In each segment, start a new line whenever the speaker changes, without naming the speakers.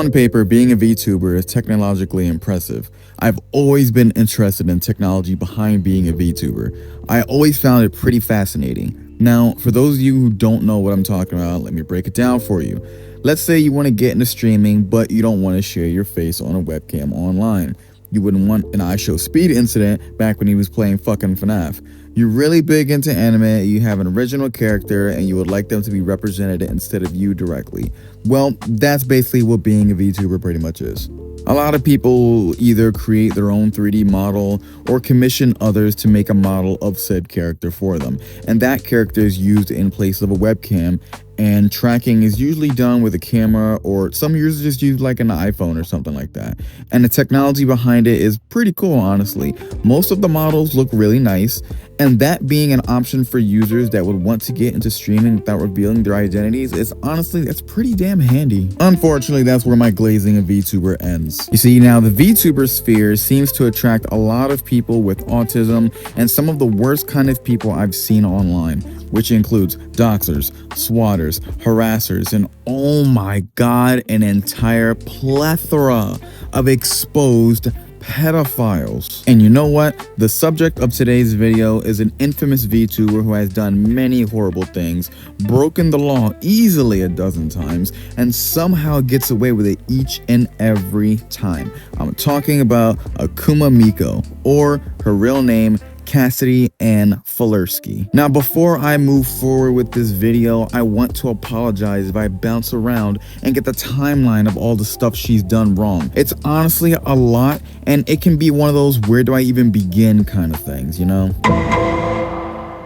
On paper, being a VTuber is technologically impressive. I've always been interested in technology behind being a VTuber. I always found it pretty fascinating. Now, for those of you who don't know what I'm talking about, let me break it down for you. Let's say you want to get into streaming, but you don't want to share your face on a webcam online. You wouldn't want an IShowSpeed incident back when he was playing fucking FNAF. You're really big into anime, you have an original character, and you would like them to be represented instead of you directly. Well, that's basically what being a VTuber pretty much is. A lot of people either create their own 3D model or commission others to make a model of said character for them, and that character is used in place of a webcam, and tracking is usually done with a camera, or some users just use like an iPhone or something like that. And the technology behind it is pretty cool, honestly. Most of the models look really nice, and that being an option for users that would want to get into streaming without revealing their identities is honestly, that's pretty damn handy. Unfortunately, that's where my glazing of VTuber ends. You see, now the VTuber sphere seems to attract a lot of people with autism and some of the worst kind of people I've seen online, which includes doxers, swatters, harassers, and oh my god, an entire plethora of exposed pedophiles. And you know what? The subject of today's video is an infamous VTuber who has done many horrible things, broken the law easily a dozen times, and somehow gets away with it each and every time. I'm talking about Akuma Miko, or her real name, Cassidy Ann Fulersky. Now, before I move forward with this video, I want to apologize if I bounce around and get the timeline of all the stuff she's done wrong. It's honestly a lot, and it can be one of those where do I even begin kind of things, you know?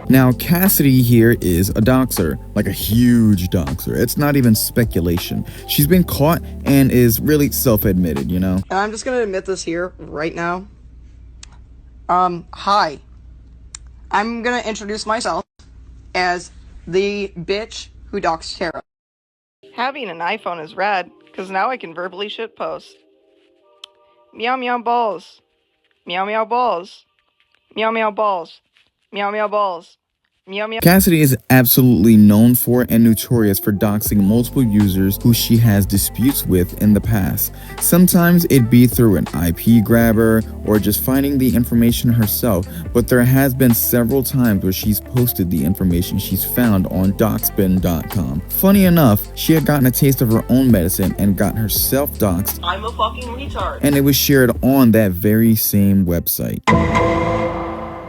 Now, Cassidy here is a doxer, like a huge doxer. It's not even speculation. She's been caught and is really self-admitted, you know?
And I'm just gonna admit this here right now. Hi. I'm gonna introduce myself as the bitch who doxed Tara. Having an iPhone is rad, because now I can verbally shitpost. Meow meow balls. Meow meow balls. Meow meow balls. Meow meow balls. Meow meow.
Cassidy is absolutely known for and notorious for doxing multiple users who she has disputes with in the past. Sometimes it'd be through an IP grabber or just finding the information herself, but there has been several times where she's posted the information she's found on doxbin.com. Funny enough, she had gotten a taste of her own medicine and got herself doxed.
I'm a fucking retard.
And it was shared on that very same website.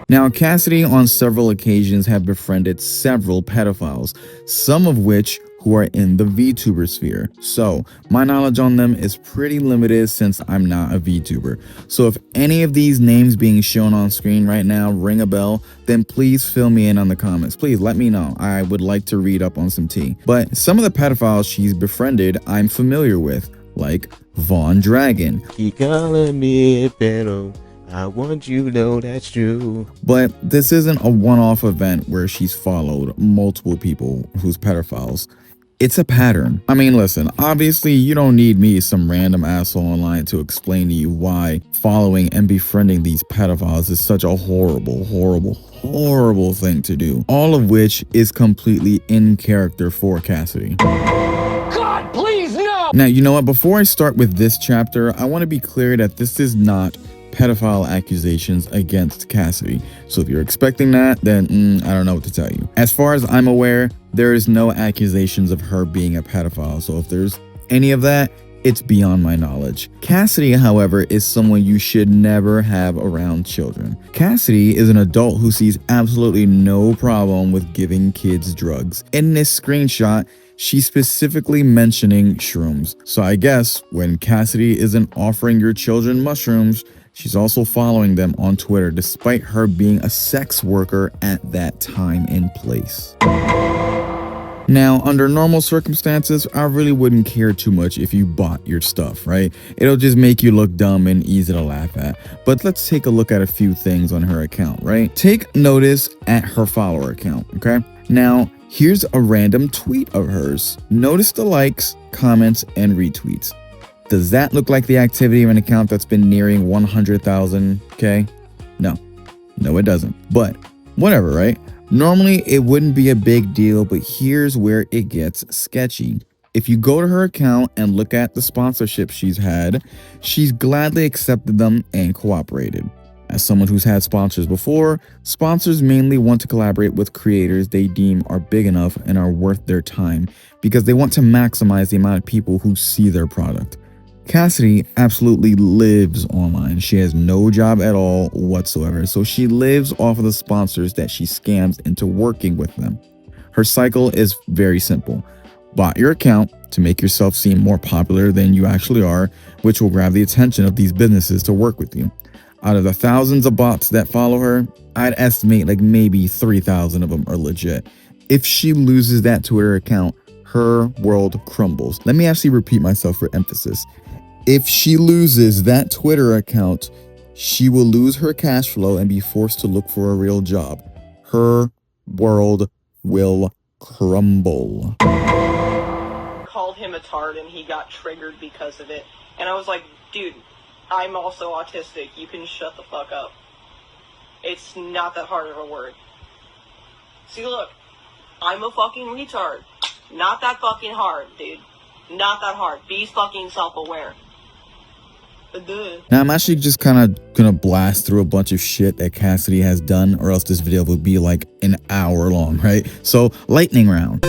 Now, Cassidy on several occasions have befriended several pedophiles, some of which who are in the VTuber sphere. So my knowledge on them is pretty limited since I'm not a VTuber. So if any of these names being shown on screen right now ring a bell, then please fill me in on the comments. Please let me know. I would like to read up on some tea. But some of the pedophiles she's befriended I'm familiar with, like Vaughn Dragon.
He calling me a pedo. I want you to know that's true.
But this isn't a one-off event where she's followed multiple people who's pedophiles. It's a pattern. I mean, listen, obviously you don't need me, some random asshole online, to explain to you why following and befriending these pedophiles is such a horrible, horrible, horrible thing to do. All of which is completely in character for Cassidy.
God, please, no!
Now, you know what? Before I start with this chapter, I want to be clear that this is not pedophile accusations against Cassidy. So if you're expecting that, then I don't know what to tell you. As far as I'm aware, there is no accusations of her being a pedophile. So if there's any of that, it's beyond my knowledge. Cassidy, however, is someone you should never have around children. Cassidy is an adult who sees absolutely no problem with giving kids drugs. In this screenshot, she's specifically mentioning shrooms. So I guess when Cassidy isn't offering your children mushrooms, she's also following them on Twitter, despite her being a sex worker at that time and place. Now, under normal circumstances, I really wouldn't care too much if you bought your stuff, right? It'll just make you look dumb and easy to laugh at. But let's take a look at a few things on her account, right? Take notice at her follower account, okay? Now, here's a random tweet of hers. Notice the likes, comments, and retweets. Does that look like the activity of an account that's been nearing 100,000K? No, it doesn't. But whatever, right? Normally, it wouldn't be a big deal, but here's where it gets sketchy. If you go to her account and look at the sponsorships she's had, she's gladly accepted them and cooperated. As someone who's had sponsors before, sponsors mainly want to collaborate with creators they deem are big enough and are worth their time because they want to maximize the amount of people who see their product. Cassidy absolutely lives online. She has no job at all whatsoever, so she lives off of the sponsors that she scams into working with them. Her cycle is very simple. Bot your account to make yourself seem more popular than you actually are, which will grab the attention of these businesses to work with you. Out of the thousands of bots that follow her, I'd estimate like maybe 3,000 of them are legit. If she loses that Twitter account, her world crumbles. Let me actually repeat myself for emphasis. If she loses that Twitter account, she will lose her cash flow and be forced to look for a real job. Her world will crumble.
Called him a tard and he got triggered because of it. And I was like, dude, I'm also autistic. You can shut the fuck up. It's not that hard of a word. See, look, I'm a fucking retard. Not that fucking hard, dude. Not that hard. Be fucking self-aware.
Now I'm actually just kind of gonna blast through a bunch of shit that Cassidy has done, or else this video would be like an hour long, right? So, lightning round.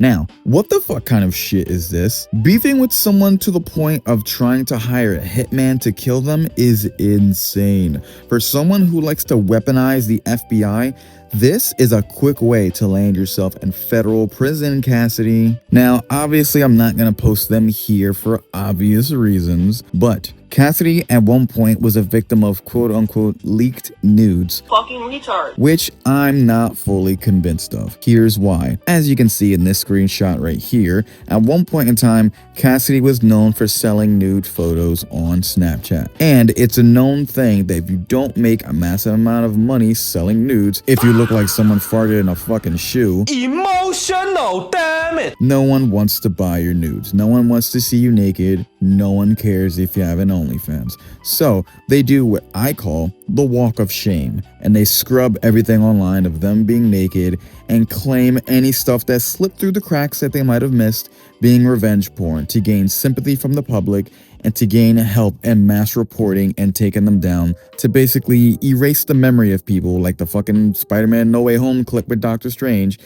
Now, what the fuck kind of shit is this? Beefing with someone to the point of trying to hire a hitman to kill them is insane. For someone who likes to weaponize the FBI, this is a quick way to land yourself in federal prison, Cassidy. Now, obviously, I'm not gonna post them here for obvious reasons, but Cassidy at one point was a victim of quote-unquote leaked nudes,
Fucking retard.
which I'm not fully convinced of. Here's why. As you can see in this screenshot right here, at one point in time, Cassidy was known for selling nude photos on Snapchat. And it's a known thing that if you don't make a massive amount of money selling nudes, if you look like someone farted in a fucking shoe,
Emotional, damn it!
no one wants to buy your nudes. No one wants to see you naked. No one cares if you have an OnlyFans. So they do what I call the walk of shame, and they scrub everything online of them being naked and claim any stuff that slipped through the cracks that they might have missed being revenge porn to gain sympathy from the public and to gain help and mass reporting and taking them down to basically erase the memory of people like the fucking Spider-Man No Way Home clip with Doctor Strange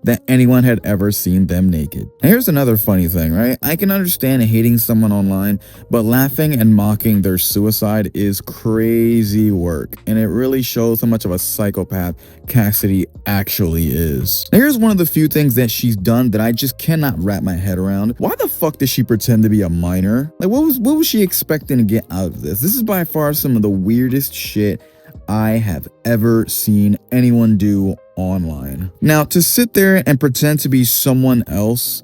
that anyone had ever seen them naked. Now here's another funny thing, right? I can understand hating someone online, but laughing and mocking their suicide is crazy work, and it really shows how much of a psychopath Cassidy actually is. Now here's one of the few things that she's done that I just cannot wrap my head around. Why the fuck does she pretend to be a minor? Like what was she expecting to get out of this? This is by far some of the weirdest shit I have ever seen anyone do online. Now, to sit there and pretend to be someone else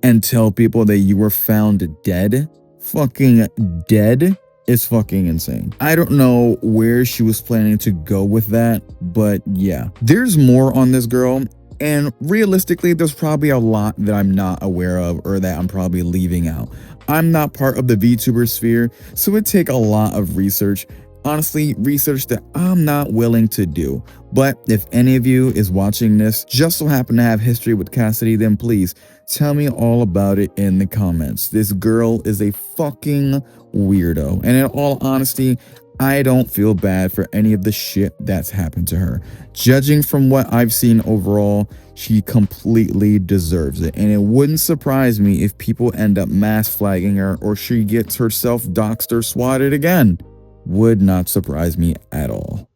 and tell people that you were found dead, fucking dead, is fucking insane. I don't know where she was planning to go with that, but yeah. There's more on this girl, and realistically, there's probably a lot that I'm not aware of or that I'm probably leaving out. I'm not part of the VTuber sphere, so it'd take a lot of research. Honestly, research that I'm not willing to do. But if any of you is watching this, just so happen to have history with Cassidy, then please tell me all about it in the comments. This girl is a fucking weirdo. And in all honesty, I don't feel bad for any of the shit that's happened to her. Judging from what I've seen overall, she completely deserves it. And it wouldn't surprise me if people end up mass flagging her or she gets herself doxxed or swatted again. Would not surprise me at all.